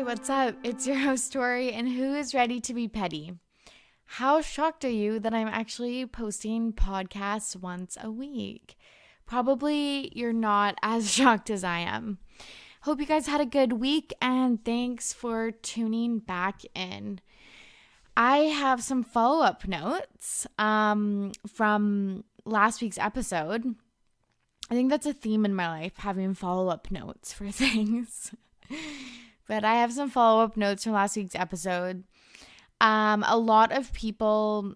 what's up? It's your host, Torry, and who is ready to be petty? How shocked are you that I'm actually posting podcasts once a week? Probably you're not as shocked as I am. Hope you guys had a good week, and thanks for tuning back in. I have some follow-up notes from last week's episode. I think that's a theme in my life, having follow-up notes for things. But I have some follow-up notes from last week's episode. A lot of people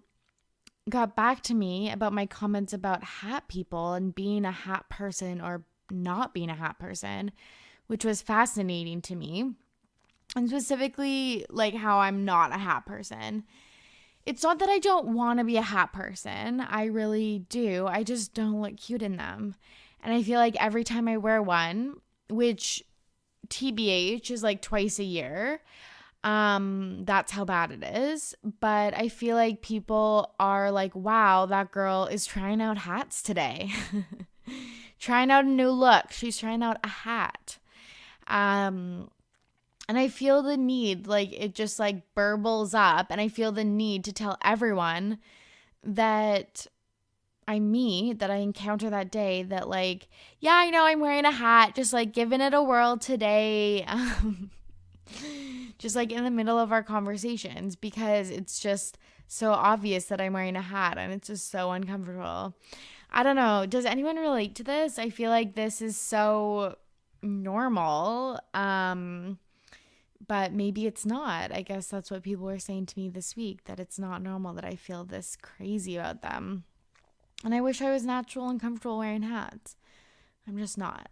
got back to me about my comments about hat people and being a hat person or not being a hat person, which was fascinating to me. And specifically, like how I'm not a hat person. It's not that I don't want to be a hat person. I really do. I just don't look cute in them. And I feel like every time I wear one, which TBH is like twice a year, that's how bad it is. But I feel like people are like, wow, that girl is trying out hats today. Trying out a new look. She's trying out a hat. And I feel the need, like it just like burbles up, and I feel the need to tell everyone that I encounter that day that like, yeah, I know I'm wearing a hat, just like giving it a whirl today. Just like in the middle of our conversations, because it's just so obvious that I'm wearing a hat and it's just so uncomfortable. I don't know. Does anyone relate to this? I feel like this is so normal. But maybe it's not. I guess that's what people were saying to me this week, that it's not normal that I feel this crazy about them. And I wish I was natural and comfortable wearing hats. I'm just not.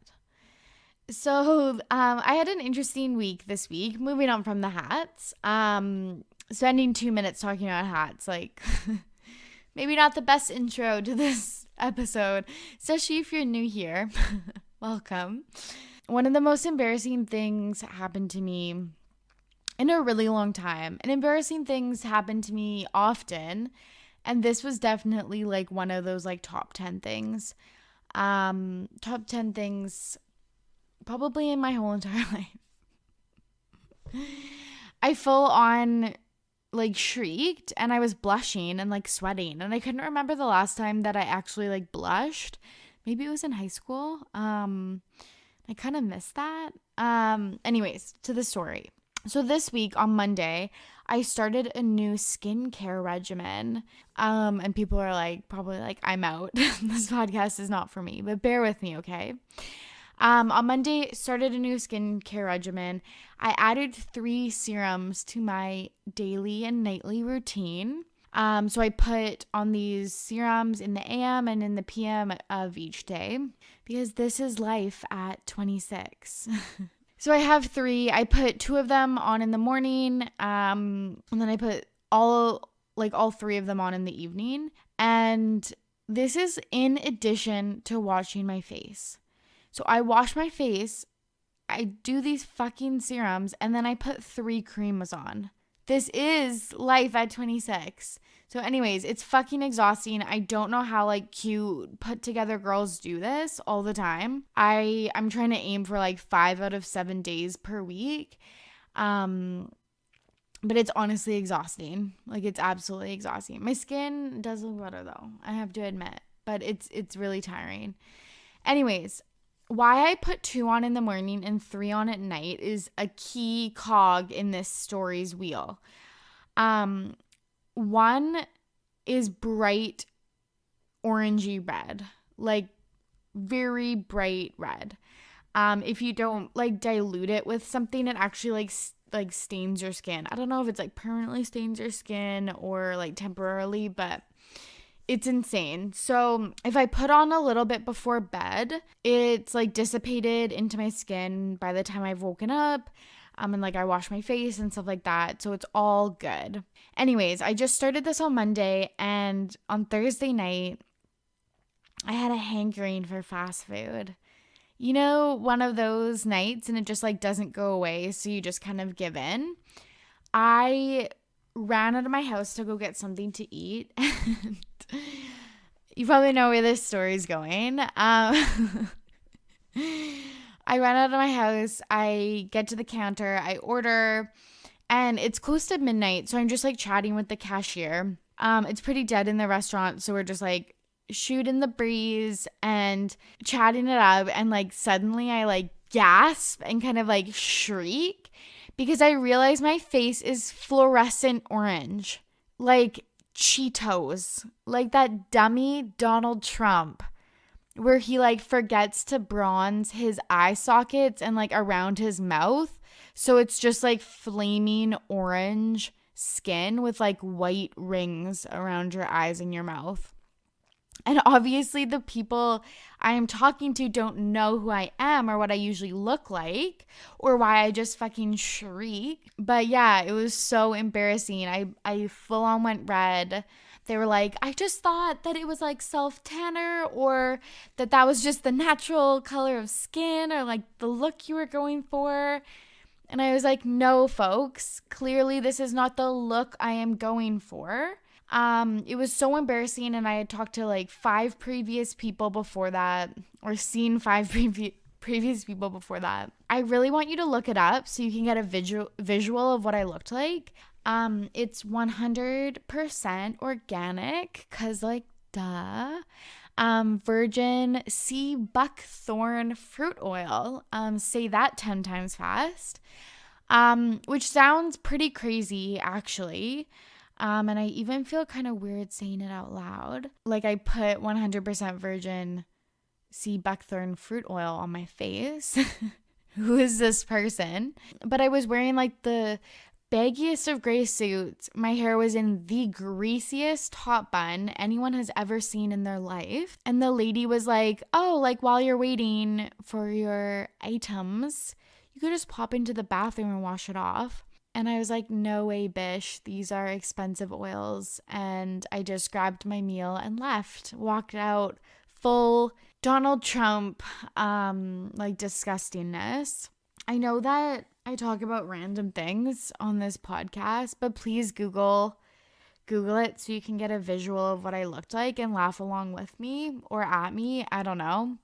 So I had an interesting week this week, moving on from the hats. Spending 2 minutes talking about hats, like maybe not the best intro to this episode, especially if you're new here. Welcome. One of the most embarrassing things happened to me in a really long time. And embarrassing things happen to me often. And this was definitely like one of those like top 10 things. Top 10 things probably in my whole entire life. I full on like shrieked, and I was blushing and like sweating. And I couldn't remember the last time that I actually like blushed. Maybe it was in high school. I kind of missed that. Anyways, to the story. So this week on Monday, I started a new skincare regimen. And people are like, probably like, I'm out. This podcast is not for me, but bear with me, okay? On Monday, started a new skincare regimen. I added 3 serums to my daily and nightly routine. So I put on these serums in the AM and in the PM of each day, because this is life at 26. So I have 3. I put 2 of them on in the morning, and then I put all 3 of them on in the evening. And this is in addition to washing my face. So I wash my face, I do these fucking serums, and then I put 3 creams on. This is life at 26. So anyways, it's fucking exhausting. I don't know how like cute put together girls do this all the time. I'm trying to aim for like 5 out of 7 days per week. But it's honestly exhausting. Like it's absolutely exhausting. My skin does look better though, I have to admit, but it's really tiring. Anyways, why I put 2 on in the morning and 3 on at night is a key cog in this story's wheel. One is bright orangey red, like very bright red. If you don't like dilute it with something, it actually like stains your skin. I don't know if it's like permanently stains your skin or like temporarily, but it's insane. So if I put on a little bit before bed, it's like dissipated into my skin by the time I've woken up. And like I wash my face and stuff like that. So it's all good. Anyways, I just started this on Monday, and on Thursday night, I had a hankering for fast food. You know, one of those nights and it just like doesn't go away. So you just kind of give in. I ran out of my house to go get something to eat. And you probably know where this story is going. I run out of my house. I get to the counter. I order. And it's close to midnight. So I'm just like chatting with the cashier. It's pretty dead in the restaurant. So we're just like shooting the breeze and chatting it up. And like suddenly I like gasp and kind of like shriek because I realize my face is fluorescent orange, like Cheetos, like that dummy Donald Trump, where he like forgets to bronze his eye sockets and like around his mouth. So it's just like flaming orange skin with like white rings around your eyes and your mouth. And obviously the people I am talking to don't know who I am or what I usually look like or why I just fucking shriek. But yeah, it was so embarrassing. I full on went red. They were like, I just thought that it was like self-tanner or that was just the natural color of skin or like the look you were going for. And I was like, no, folks, clearly this is not the look I am going for. It was so embarrassing, and I had talked to like 5 previous people before that, or seen 5 previous people before that. I really want you to look it up so you can get a visual of what I looked like. It's 100% organic, cause like duh. Virgin sea buckthorn fruit oil. Say that 10 times fast. Which sounds pretty crazy actually. And I even feel kind of weird saying it out loud. Like I put 100% virgin sea buckthorn fruit oil on my face. Who is this person? But I was wearing like the baggiest of gray suits. My hair was in the greasiest top bun anyone has ever seen in their life. And the lady was like, oh, like while you're waiting for your items, you could just pop into the bathroom and wash it off. And I was like, no way, bish. These are expensive oils. And I just grabbed my meal and left. Walked out full Donald Trump, like disgustingness. I know that I talk about random things on this podcast, but please Google it so you can get a visual of what I looked like and laugh along with me or at me. I don't know.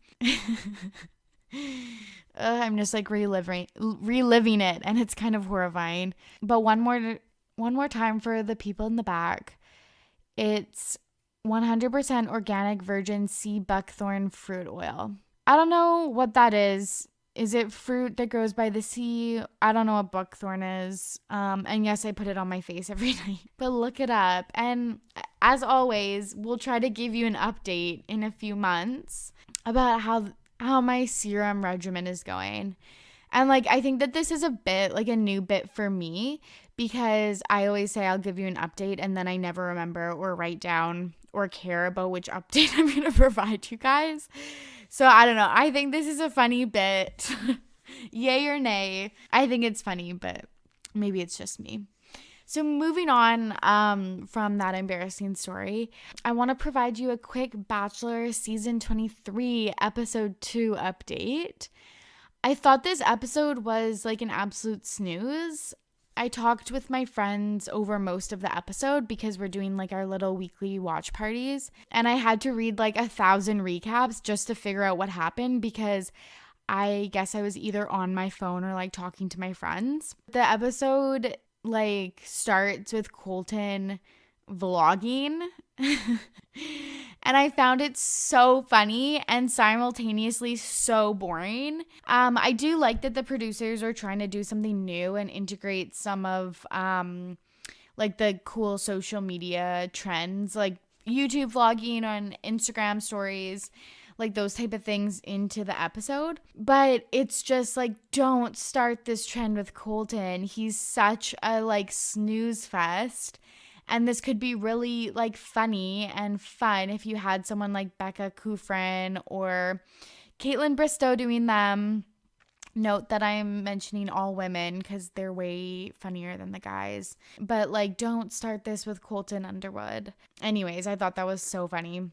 I'm just like reliving it, and it's kind of horrifying. But one more time for the people in the back. It's 100% organic virgin sea buckthorn fruit oil. I don't know what that is. Is it fruit that grows by the sea? I don't know what buckthorn is. And yes, I put it on my face every night. But look it up. And as always, we'll try to give you an update in a few months about how my serum regimen is going. And like, I think that this is a bit like a new bit for me because I always say I'll give you an update and then I never remember or write down or care about which update I'm going to provide you guys. So I don't know. I think this is a funny bit. Yay or nay. I think it's funny, but maybe it's just me. So moving on from that embarrassing story, I want to provide you a quick Bachelor Season 23 Episode 2 update. I thought this episode was like an absolute snooze. I talked with my friends over most of the episode because we're doing like our little weekly watch parties. And I had to read like 1,000 recaps just to figure out what happened because I guess I was either on my phone or like talking to my friends. The episode like starts with Colton vlogging and I found it so funny and simultaneously so boring. I do like that the producers are trying to do something new and integrate some of like the cool social media trends like YouTube vlogging on Instagram stories, like those type of things into the episode. But it's just like, don't start this trend with Colton. He's such a like snooze fest. And this could be really like funny and fun if you had someone like Becca Kufrin or Caitlin Bristow doing them. Note that I'm mentioning all women because they're way funnier than the guys. But like, don't start this with Colton Underwood. Anyways, I thought that was so funny.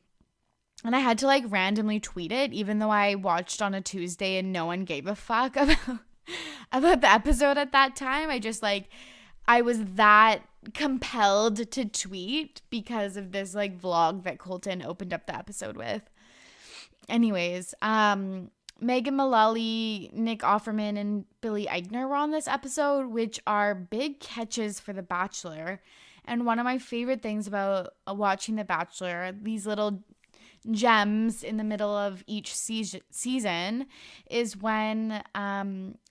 And I had to like randomly tweet it, even though I watched on a Tuesday and no one gave a fuck about the episode at that time. I was that compelled to tweet because of this like vlog that Colton opened up the episode with. Anyways, Megan Mullally, Nick Offerman, and Billy Eichner were on this episode, which are big catches for The Bachelor. And one of my favorite things about watching The Bachelor, these little gems in the middle of each season, is when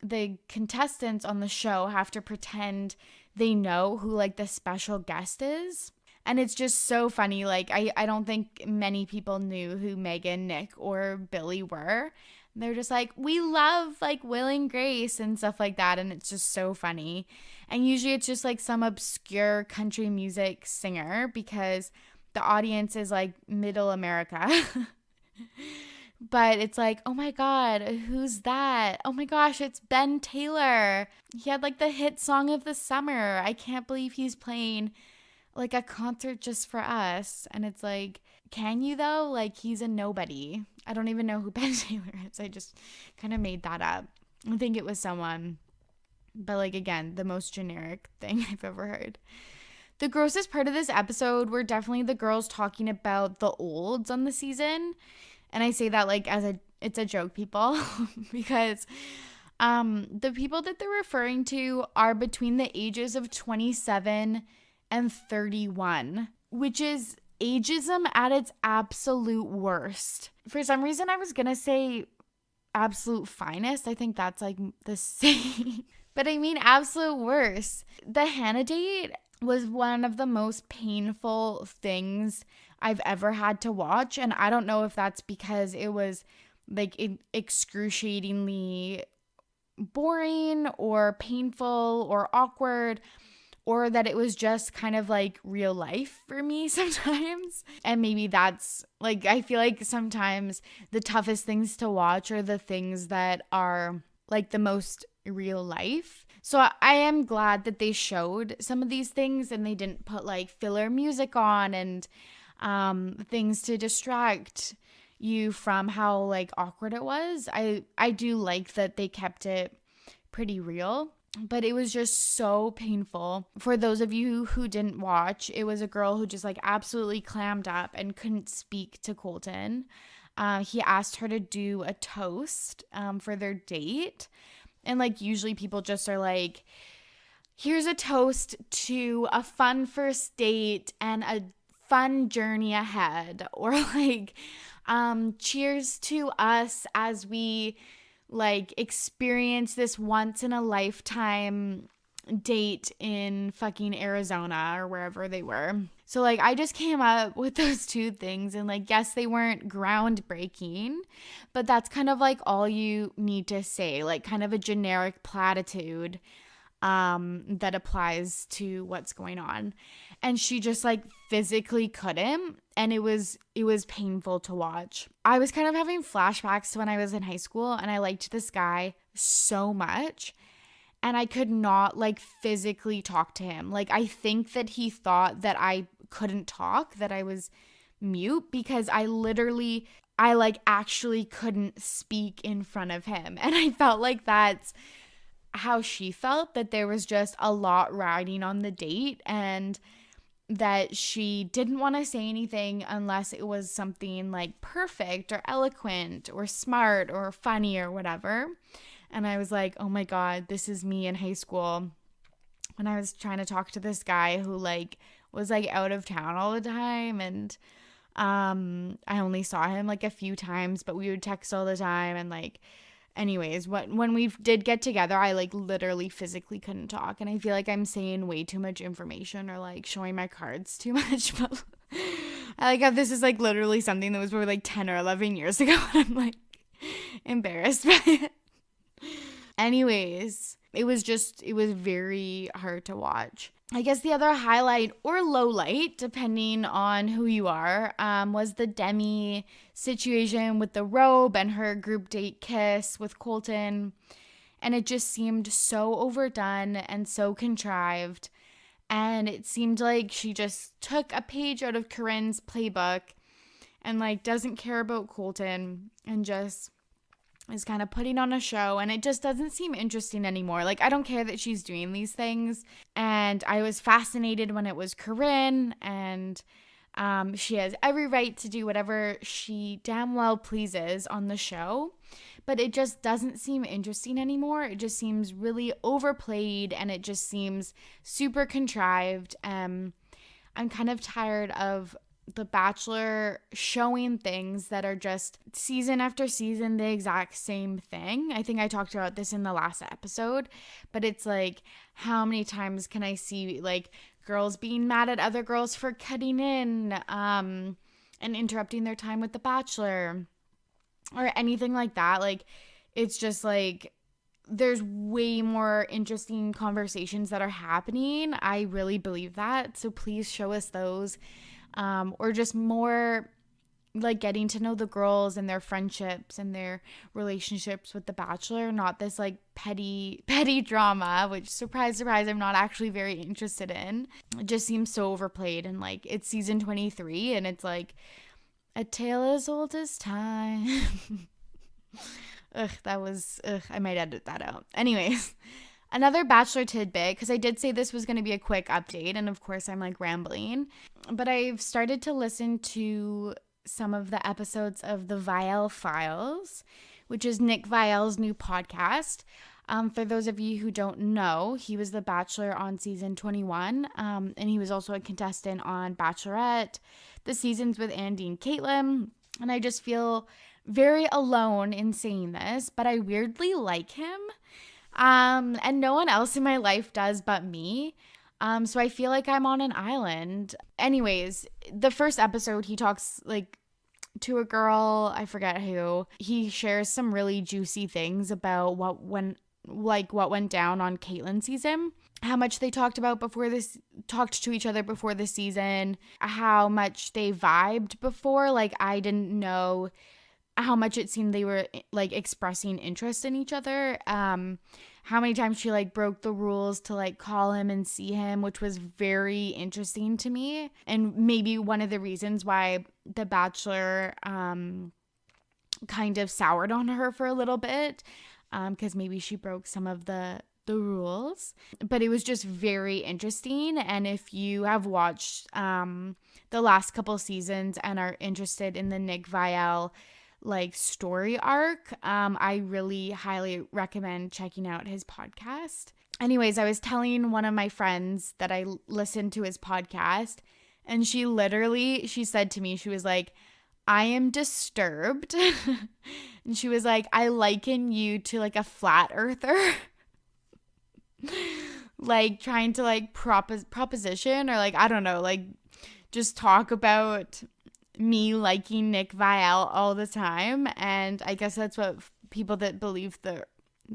the contestants on the show have to pretend they know who like the special guest is. And it's just so funny. Like, I don't think many people knew who Megan, Nick, or Billy were. They're just like, we love like Will and Grace and stuff like that. And it's just so funny. And usually it's just like some obscure country music singer because the audience is like middle America. But it's like, oh my God, who's that? Oh my gosh, it's Ben Taylor. He had like the hit song of the summer. I can't believe he's playing like a concert just for us. And it's like, can you though? Like, he's a nobody. I don't even know who Ben Taylor is. I just kind of made that up. I think it was someone. But like, again, the most generic thing I've ever heard. The grossest part of this episode were definitely the girls talking about the olds on the season. And I say that like it's a joke, people, because the people that they're referring to are between the ages of 27 and 31, which is ageism at its absolute worst. For some reason, I was going to say absolute finest. I think that's like the same. But I mean absolute worst. The Hannah date was one of the most painful things I've ever had to watch. And I don't know if that's because it was like excruciatingly boring or painful or awkward, or that it was just kind of like real life for me sometimes. And maybe that's like, I feel like sometimes the toughest things to watch are the things that are like the most real life. So I am glad that they showed some of these things and they didn't put like filler music on and things to distract you from how like awkward it was. I do like that they kept it pretty real. But it was just so painful. For those of you who didn't watch, it was a girl who just like absolutely clammed up and couldn't speak to Colton. He asked her to do a toast for their date. And like usually people just are like, here's a toast to a fun first date and a fun journey ahead. Or like, cheers to us as we like experience this once in a lifetime date in fucking Arizona or wherever they were. So like I just came up with those two things and like, yes, they weren't groundbreaking, but that's kind of like all you need to say, like kind of a generic platitude that applies to what's going on. And she just like physically couldn't, and it was painful to watch. I was kind of having flashbacks to when I was in high school and I liked this guy so much and I could not like physically talk to him. Like I think that he thought that I couldn't talk, that I was mute, because I like actually couldn't speak in front of him. And I felt like that's how she felt, that there was just a lot riding on the date and that she didn't want to say anything unless it was something like perfect or eloquent or smart or funny or whatever. And I was like, oh my God, this is me in high school when I was trying to talk to this guy who like was like out of town all the time. And I only saw him like a few times, but we would text all the time. And like, anyways, when we did get together, I like literally physically couldn't talk. And I feel like I'm saying way too much information or like showing my cards too much. But I like how this is like literally something that was probably like 10 or 11 years ago. And I'm like embarrassed by it. Anyways, it was very hard to watch. I guess the other highlight or low light, depending on who you are, was the Demi situation with the robe and her group date kiss with Colton. And it just seemed so overdone and so contrived. And it seemed like she just took a page out of Corinne's playbook and like doesn't care about Colton and just is kind of putting on a show, and it just doesn't seem interesting anymore. Like, I don't care that she's doing these things, and I was fascinated when it was Corinne, and she has every right to do whatever she damn well pleases on the show, but it just doesn't seem interesting anymore. It just seems really overplayed, and it just seems super contrived. I'm kind of tired of The Bachelor showing things that are just season after season the exact same thing. I think I talked about this in the last episode, but it's like, how many times can I see like girls being mad at other girls for cutting in and interrupting their time with The Bachelor or anything like that? Like, it's just like, there's way more interesting conversations that are happening. I really believe that. So please show us those. Or just more like getting to know the girls and their friendships and their relationships with The Bachelor, not this like petty drama, which, surprise, surprise, I'm not actually very interested in. It just seems so overplayed, and like, it's season 23 and it's like a tale as old as time. I might edit that out. Anyways, another Bachelor tidbit, because I did say this was going to be a quick update, and of course I'm like rambling, but I've started to listen to some of the episodes of the Viall Files, which is Nick Viall's new podcast. For those of you who don't know, he was the Bachelor on season 21, and he was also a contestant on Bachelorette, the seasons with Andy and Caitlin, and I just feel very alone in saying this, but I weirdly like him. And no one else in my life does but me. So I feel like I'm on an island. Anyways, the first episode, he talks like to a girl, I forget who. He shares some really juicy things about what went down on Caitlin's season, how much they talked to each other before the season, how much they vibed before. Like, I didn't know how much it seemed they were like expressing interest in each other. How many times she like broke the rules to like call him and see him, which was very interesting to me, and maybe one of the reasons why The Bachelor kind of soured on her for a little bit, because maybe she broke some of the rules. But it was just very interesting, and if you have watched the last couple seasons and are interested in the Nick Viall like story arc, I really highly recommend checking out his podcast. Anyways, I was telling one of my friends that I listened to his podcast, and she said to me, she was like, I am disturbed. And she was like, I liken you to like a flat earther. Like trying to like proposition, or like, I don't know, like just talk about me liking Nick Viall all the time. And I guess that's what people that believe the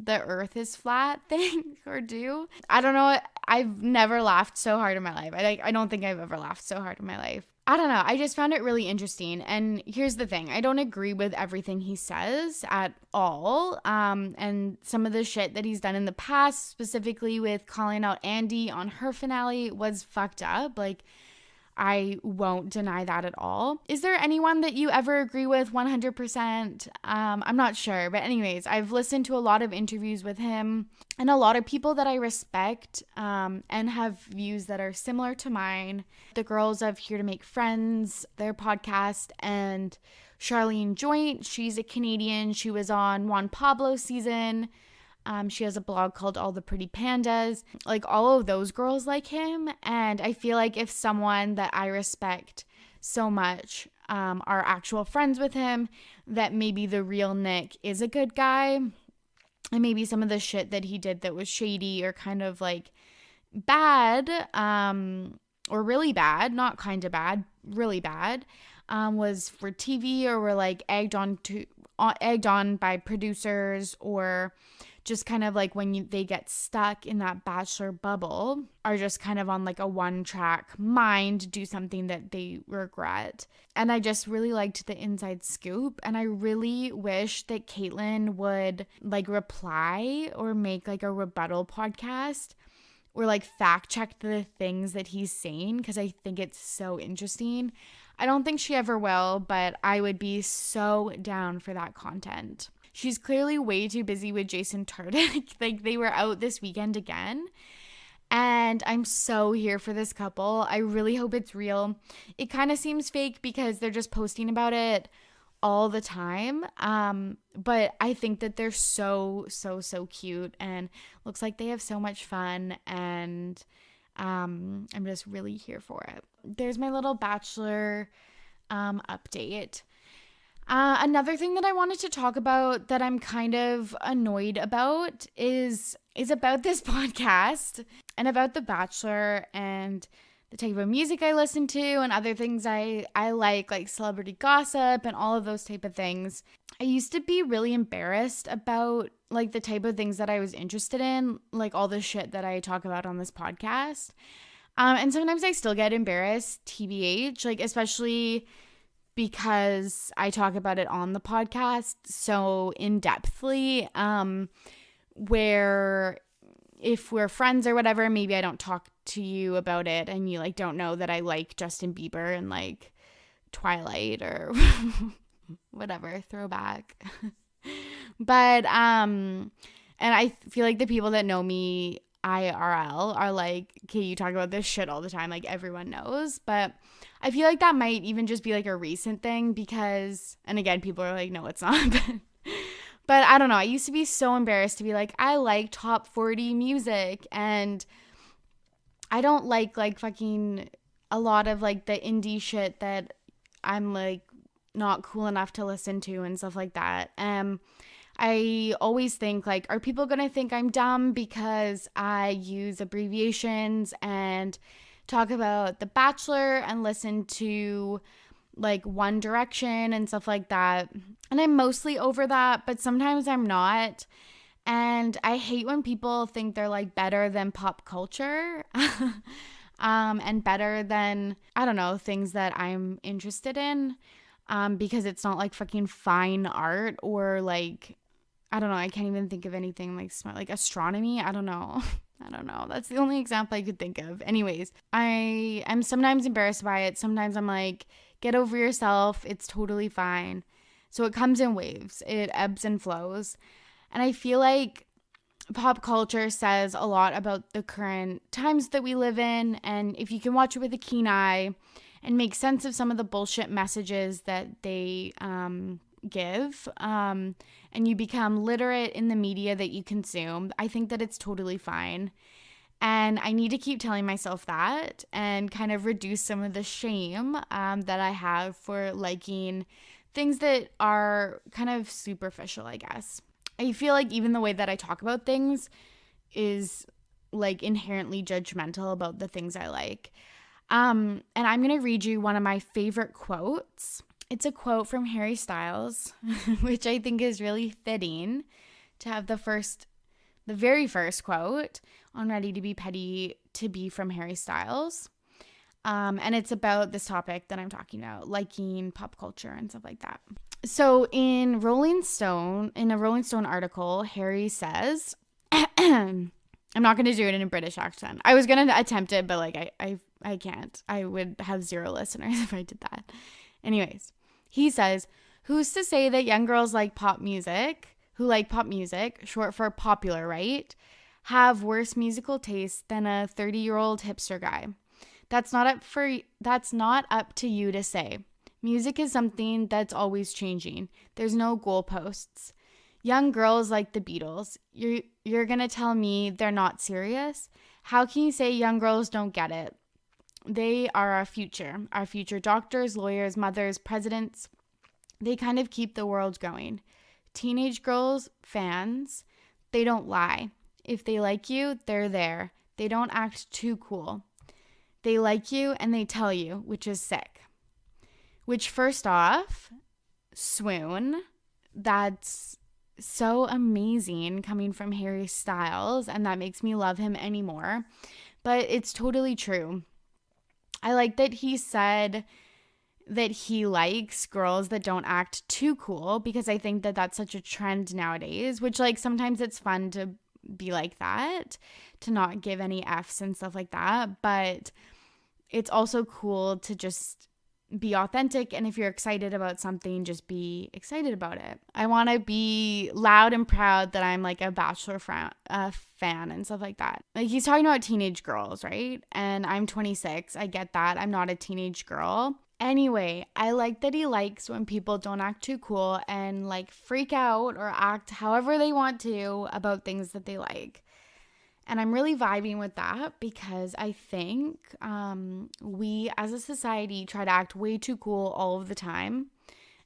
earth is flat think or do. I don't know. I've never laughed so hard in my life. I don't think I've ever laughed so hard in my life. I don't know. I just found it really interesting. And here's the thing. I don't agree with everything he says at all. And some of the shit that he's done in the past, specifically with calling out Andy on her finale, was fucked up. Like, I won't deny that at all. Is there anyone that you ever agree with 100%? I'm not sure. But anyways, I've listened to a lot of interviews with him and a lot of people that I respect and have views that are similar to mine. The girls of Here to Make Friends, their podcast, and Charlene Joint. She's a Canadian. She was on Juan Pablo's season. She has a blog called All the Pretty Pandas. Like, all of those girls like him. And I feel like if someone that I respect so much are actual friends with him, that maybe the real Nick is a good guy. And maybe some of the shit that he did that was shady or kind of like bad, or really bad, not kind of bad, really bad, was for TV, or were like egged on by producers, or just kind of like when they get stuck in that Bachelor bubble, are just kind of on like a one-track mind, do something that they regret. And I just really liked the inside scoop, and I really wish that Caitlin would like reply or make like a rebuttal podcast or like fact check the things that he's saying, because I think it's so interesting. I don't think she ever will, but I would be so down for that content. She's clearly way too busy with Jason Tartick. Like, they were out this weekend again. And I'm so here for this couple. I really hope it's real. It kind of seems fake because they're just posting about it all the time. But I think that they're so cute, and looks like they have so much fun, and I'm just really here for it. There's my little Bachelor update. Another thing that I wanted to talk about that I'm kind of annoyed about is about this podcast and about The Bachelor and the type of music I listen to and other things I like celebrity gossip and all of those type of things. I used to be really embarrassed about like the type of things that I was interested in, like all the shit that I talk about on this podcast. And sometimes I still get embarrassed, TBH, like especially because I talk about it on the podcast so in-depthly, where if we're friends or whatever, maybe I don't talk to you about it and you like don't know that I like Justin Bieber and like Twilight or whatever, throwback. But and I feel like the people that know me IRL are like, okay, you talk about this shit all the time, like everyone knows. But I feel like that might even just be like a recent thing because, and again, people are like, no, it's not. But I don't know. I used to be so embarrassed to be like, I like top 40 music and I don't like fucking a lot of like the indie shit that I'm like not cool enough to listen to and stuff like that. I always think like, are people going to think I'm dumb because I use abbreviations and talk about The Bachelor and listen to like One Direction and stuff like that? And I'm mostly over that, but sometimes I'm not. And I hate when people think they're like better than pop culture and better than, I don't know, things that I'm interested in, because it's not like fucking fine art or like, I don't know, I can't even think of anything like smart, like astronomy. I don't know. That's the only example I could think of. Anyways, I'm sometimes embarrassed by it. Sometimes I'm like, get over yourself. It's totally fine. So it comes in waves. It ebbs and flows. And I feel like pop culture says a lot about the current times that we live in. And if you can watch it with a keen eye and make sense of some of the bullshit messages that they give, and you become literate in the media that you consume, I think that it's totally fine. And I need to keep telling myself that and kind of reduce some of the shame that I have for liking things that are kind of superficial, I guess. I feel like even the way that I talk about things is like inherently judgmental about the things I like. And I'm going to read you one of my favorite quotes. It's a quote from Harry Styles, which I think is really fitting to have the very first quote on Ready to Be Petty to be from Harry Styles. And it's about this topic that I'm talking about, liking pop culture and stuff like that. So in a Rolling Stone article, Harry says, I'm not going to do it in a British accent. I was going to attempt it, but like I can't. I would have 0 listeners if I did that. Anyways, he says, who's to say that young girls who like pop music, short for popular, right, have worse musical taste than a 30-year-old hipster guy? That's not up to you to say. Music is something that's always changing. There's no goalposts. Young girls like the Beatles. You're going to tell me they're not serious? How can you say young girls don't get it? They are our future doctors, lawyers, mothers, presidents. They kind of keep the world going. Teenage girls, fans, they don't lie. If they like you, they're there. They don't act too cool. They like you and they tell you, which is sick. Which, first off, swoon. That's so amazing coming from Harry Styles, and that makes me love him anymore. But it's totally true. I like that he said that he likes girls that don't act too cool, because I think that that's such a trend nowadays, which like sometimes it's fun to be like that, to not give any F's and stuff like that. But it's also cool to just be authentic, and if you're excited about something, just be excited about it. I want to be loud and proud that I'm like a Bachelor fan and stuff like that. Like, he's talking about teenage girls, right? And I'm 26. I get that. I'm not a teenage girl. Anyway, I like that he likes when people don't act too cool and like freak out or act however they want to about things that they like. And I'm really vibing with that because I think we as a society try to act way too cool all of the time.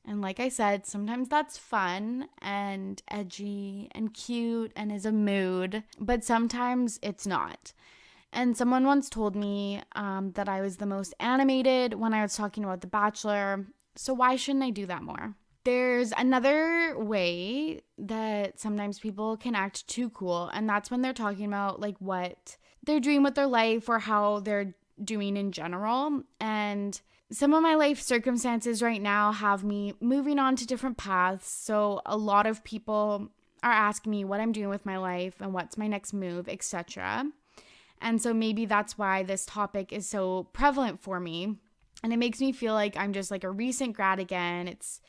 And like I said, sometimes that's fun and edgy and cute and is a mood, but sometimes it's not. And someone once told me that I was the most animated when I was talking about The Bachelor. So why shouldn't I do that more? There's another way that sometimes people can act too cool, and that's when they're talking about like what they're doing with their life or how they're doing in general. And some of my life circumstances right now have me moving on to different paths. So a lot of people are asking me what I'm doing with my life and what's my next move, etc. And so maybe that's why this topic is so prevalent for me. And it makes me feel like I'm just like a recent grad again. It's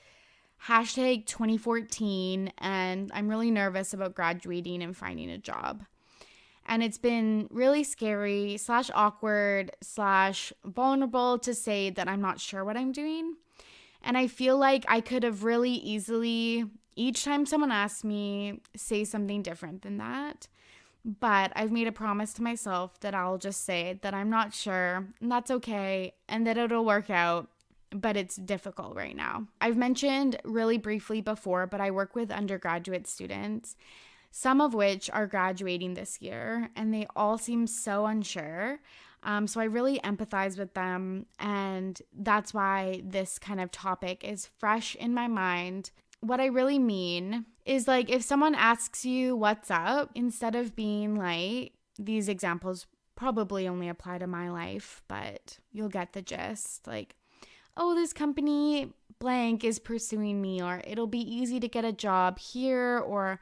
hashtag 2014, and I'm really nervous about graduating and finding a job. And it's been really scary / awkward / vulnerable to say that I'm not sure what I'm doing. And I feel like I could have really easily, each time someone asks me, say something different than that. But I've made a promise to myself that I'll just say that I'm not sure, and that's okay, and that it'll work out, but it's difficult right now. I've mentioned really briefly before, but I work with undergraduate students, some of which are graduating this year, and they all seem so unsure. So I really empathize with them, and that's why this kind of topic is fresh in my mind. What I really mean is like if someone asks you what's up, instead of being like, these examples probably only apply to my life, but you'll get the gist. Like, oh, this company blank is pursuing me, or it'll be easy to get a job here, or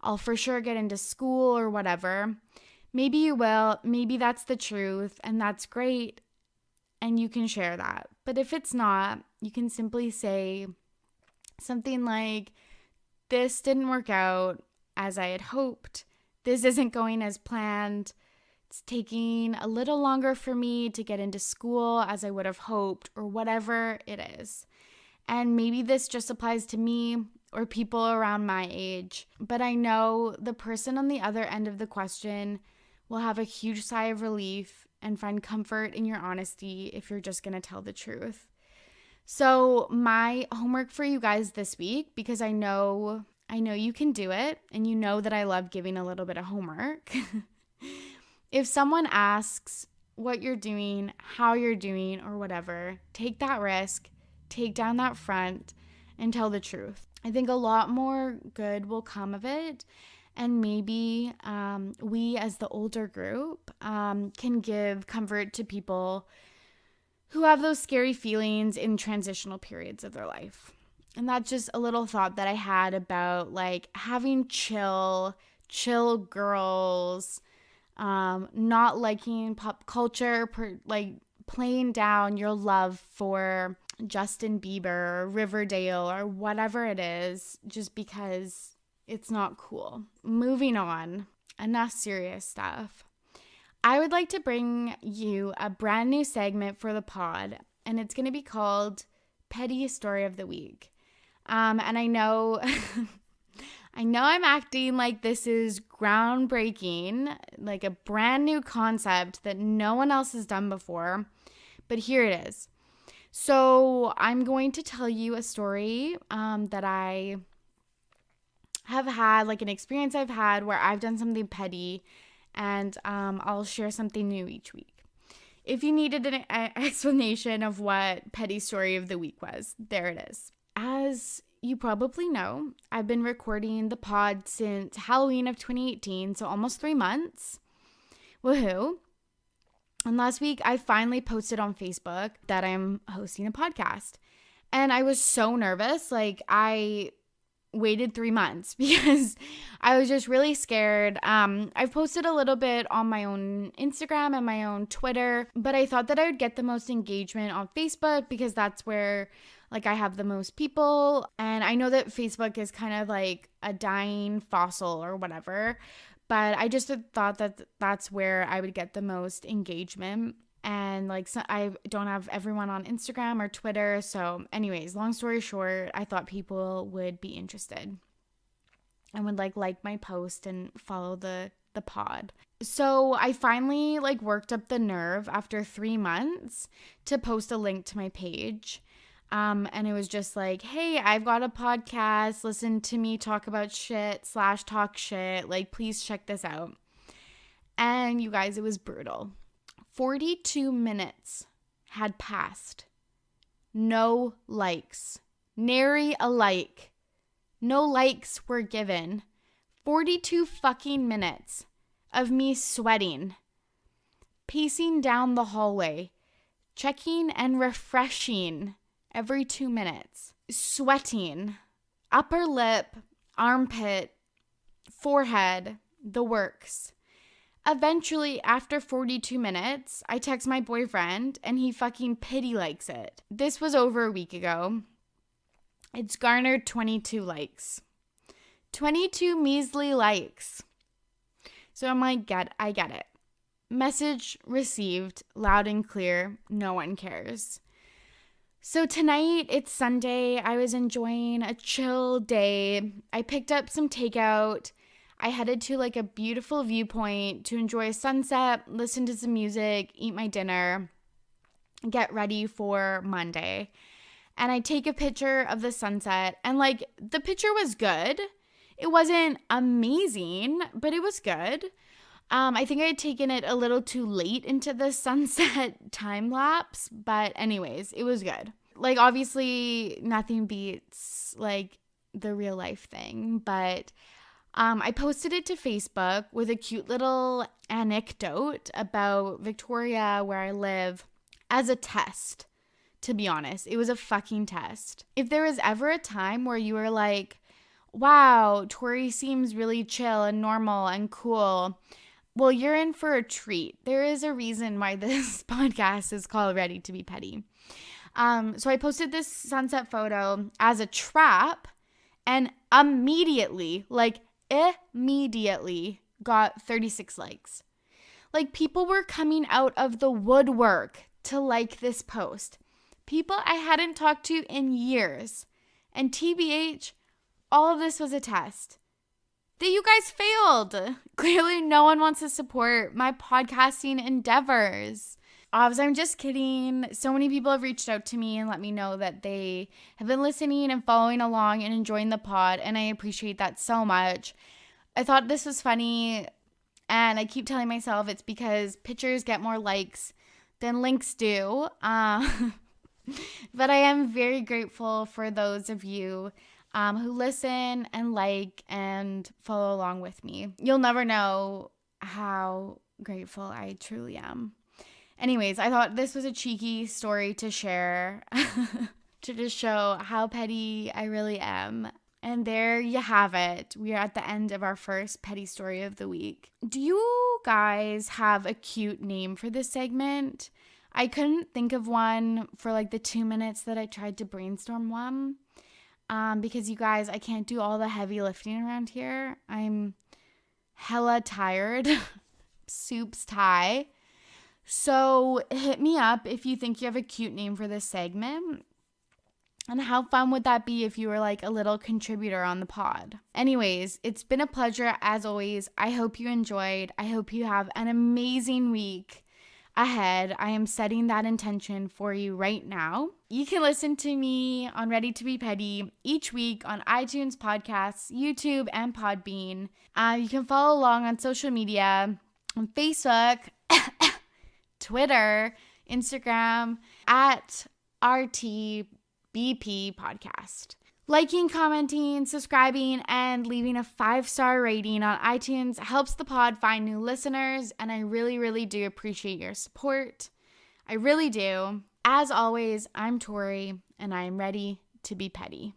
I'll for sure get into school or whatever. Maybe you will, maybe that's the truth, and that's great, and you can share that. But if it's not, you can simply say something like, this didn't work out as I had hoped. This isn't going as planned. It's taking a little longer for me to get into school as I would have hoped, or whatever it is. And maybe this just applies to me or people around my age, but I know the person on the other end of the question will have a huge sigh of relief and find comfort in your honesty if you're just going to tell the truth. So my homework for you guys this week, because I know you can do it, and you know that I love giving a little bit of homework. If someone asks what you're doing, how you're doing, or whatever, take that risk, take down that front, and tell the truth. I think a lot more good will come of it. And maybe we as the older group can give comfort to people who have those scary feelings in transitional periods of their life. And that's just a little thought that I had about like having chill girls, not liking pop culture, like playing down your love for Justin Bieber or Riverdale or whatever it is, just because it's not cool. Moving on, enough serious stuff. I would like to bring you a brand new segment for the pod, and it's going to be called Petty Story of the Week. And I know I'm acting like this is groundbreaking, like a brand new concept that no one else has done before, but here it is. So I'm going to tell you a story that I have had, like an experience I've had where I've done something petty, and I'll share something new each week. If you needed an explanation of what petty story of the week was, there it is. As you probably know, I've been recording the pod since Halloween of 2018, so almost 3 months. Woohoo. And last week, I finally posted on Facebook that I'm hosting a podcast. And I was so nervous. Like, I waited 3 months because I was just really scared. I've posted a little bit on my own Instagram and my own Twitter, but I thought that I would get the most engagement on Facebook because that's where like I have the most people. And I know that Facebook is kind of like a dying fossil or whatever, but I just thought that that's where I would get the most engagement. And like, so I don't have everyone on Instagram or Twitter. So anyways, long story short, I thought people would be interested and would like my post and follow the pod. So I finally like worked up the nerve after 3 months to post a link to my page. And it was just like, hey, I've got a podcast. Listen to me talk about shit / talk shit. Like, please check this out. And you guys, it was brutal. 42 minutes had passed. No likes. Nary a like. No likes were given. 42 fucking minutes of me sweating, pacing down the hallway, checking and refreshing every 2 minutes, sweating, upper lip, armpit, forehead, the works. Eventually, after 42 minutes, I text my boyfriend and he fucking pity likes it. This was over a week ago. It's garnered 22 likes. 22 measly likes. So I'm like, I get it. Message received, loud and clear, no one cares. So tonight, it's Sunday. I was enjoying a chill day. I picked up some takeout. I headed to like a beautiful viewpoint to enjoy a sunset, listen to some music, eat my dinner, get ready for Monday. And I take a picture of the sunset, and like the picture was good. It wasn't amazing, but it was good. I think I had taken it a little too late into the sunset time lapse, but anyways, it was good. Like, obviously, nothing beats like the real life thing, but I posted it to Facebook with a cute little anecdote about Victoria, where I live, as a test. To be honest, it was a fucking test. If there was ever a time where you were like, wow, Torry seems really chill and normal and cool, well, you're in for a treat. There is a reason why this podcast is called Ready to be Petty. So I posted this sunset photo as a trap and immediately got 36 likes. Like, people were coming out of the woodwork to like this post. People I hadn't talked to in years. And TBH, all of this was a test that you guys failed. Clearly, no one wants to support my podcasting endeavors. I'm just kidding. So many people have reached out to me and let me know that they have been listening and following along and enjoying the pod, and I appreciate that so much. I thought this was funny, and I keep telling myself it's because pictures get more likes than links do. But I am very grateful for those of you who listen and like and follow along with me. You'll never know how grateful I truly am. Anyways, I thought this was a cheeky story to share to just show how petty I really am. And there you have it. We are at the end of our first petty story of the week. Do you guys have a cute name for this segment? I couldn't think of one for like the 2 minutes that I tried to brainstorm one. Because you guys, I can't do all the heavy lifting around here. I'm hella tired. Soup's tie. So hit me up if you think you have a cute name for this segment. And how fun would that be if you were like a little contributor on the pod? Anyways, it's been a pleasure as always. I hope you enjoyed. I hope you have an amazing week ahead. I am setting that intention for you right now. You can listen to me on Ready to be Petty each week on iTunes podcasts, YouTube, and Podbean. You can follow along on social media on Facebook, Twitter, Instagram, at RTBP Podcast. Liking, commenting, subscribing, and leaving a 5-star rating on iTunes helps the pod find new listeners, and I really, really do appreciate your support. I really do. As always, I'm Torry, and I am ready to be petty.